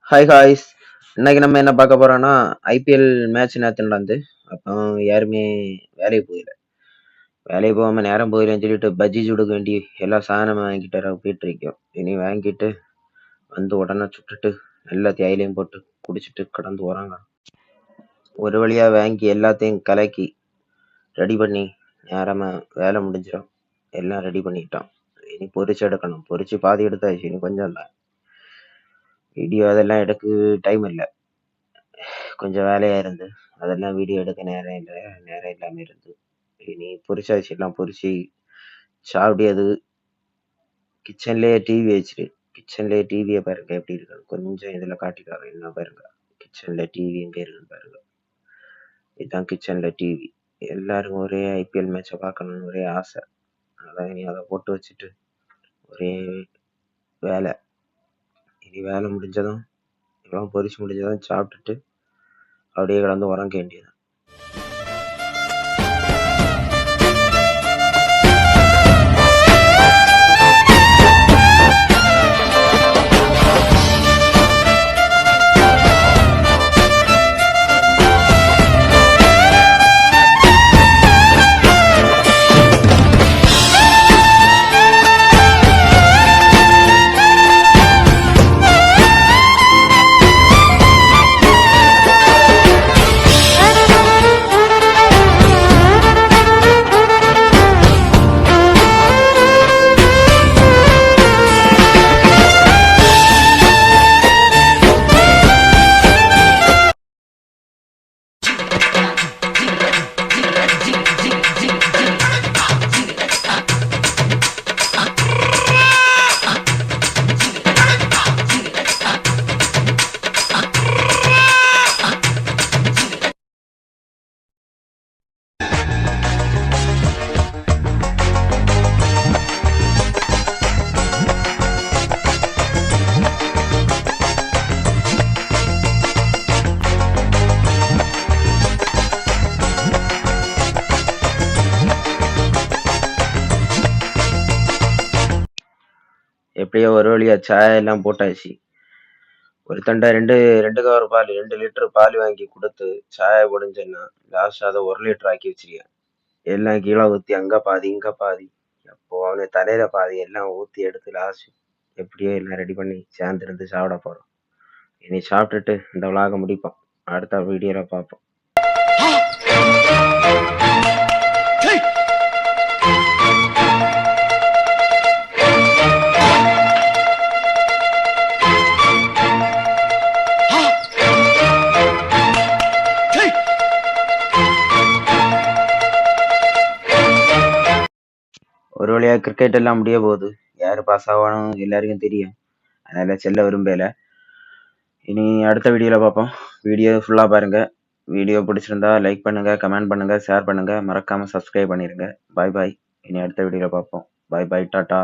Hi ஹாய்ஸ். இன்னைக்கு நம்ம என்ன பார்க்க போறோம்னா ஐபிஎல் மேட்ச் நேற்று நடந்து. அப்போ யாருமே வேலைக்கு போகாம நேரம் போயிடலன்னு சொல்லிட்டு பஜ்ஜி சுடுக்க வேண்டி எல்லா சாதனமும் வாங்கிட்டு வர போயிட்டு இருக்கோம். இனி வாங்கிட்டு வந்து உடனே சுட்டுட்டு எல்லா தேயிலையும் போட்டு குடிச்சிட்டு கடந்து வராங்க. ஒரு வழியா வாங்கி எல்லாத்தையும் கலக்கி ரெடி பண்ணி நேரமா வேலை முடிஞ்சிடும். எல்லாம் ரெடி பண்ணிட்டோம். இனி பொரிச்சு எடுக்கணும். பொரிச்சு பாதி எடுத்தாச்சு. இனி கொஞ்சம் தான் வீடியோ அதெல்லாம் எடுக்க டைம் இல்லை. கொஞ்சம் வேலையா இருந்து அதெல்லாம் வீடியோ எடுக்க நேரம் இல்லாம இருந்து இனி பொரிச்சாச்சு. எல்லாம் பொரிச்சு சாப்பிடியது. கிச்சன்லயே டிவி வச்சுட்டு கிச்சன்லயே டிவியை பாருங்க எப்படி இருக்கு. கொஞ்சம் இதுல காட்டிக்காங்க என்ன பாருங்க. கிச்சன்ல டிவி எங்க இருக்குன்னு பாருங்க. இதுதான் கிச்சன்ல டிவி. எல்லாரும் ஒரே ஐபிஎல் மேட்சை பார்க்கணும்னு ஒரே ஆசை. அதான் இனி அதை போட்டு வச்சுட்டு ஒரே வேலை. இனி வேலை முடிஞ்சதும் எல்லாம் பொரிச்சு முடிஞ்சதும் சாப்பிட்டுட்டு அப்படியே கிடந்து உறங்க வேண்டியது. எப்படியோ ஒரு வழியா சாய எல்லாம் போட்டாச்சு. ஒரு தண்டை ரெண்டு கவர் பால் 2 லிட்டர் பால் வாங்கி கொடுத்து சாய போடுஞ்சேன்னா லாஸ்ட் அதை 1 லிட்டர் ஆக்கி வச்சிருக்கேன். எல்லாம் கீழே ஊத்தி அங்க பாதி இங்க பாதி அப்போ அவனு தலையில பாதி எல்லாம் ஊத்தி எடுத்து லாஸ்ட் எப்படியோ எல்லாம் ரெடி பண்ணி சேர்ந்துருந்து சாப்பிட போறோம். இனி சாப்பிட்டுட்டு இந்த விளாக முடிப்போம். அடுத்த வீடியோல பார்ப்போம். ஒரு வழியா கிரிக்கெட் எல்லாம் முடிய போகுது. யாரு பாஸ் ஆகணும் எல்லாருக்கும் தெரியும். அதனால செல்ல விரும்பல. இனி அடுத்த வீடியோல பார்ப்போம். வீடியோ ஃபுல்லா பாருங்க. வீடியோ பிடிச்சிருந்தா லைக் பண்ணுங்க, கமெண்ட் பண்ணுங்க, ஷேர் பண்ணுங்க, மறக்காம சப்ஸ்கிரைப் பண்ணிருங்க. பாய் பாய். இனி அடுத்த வீடியோல பார்ப்போம். பாய் பாய், டாடா.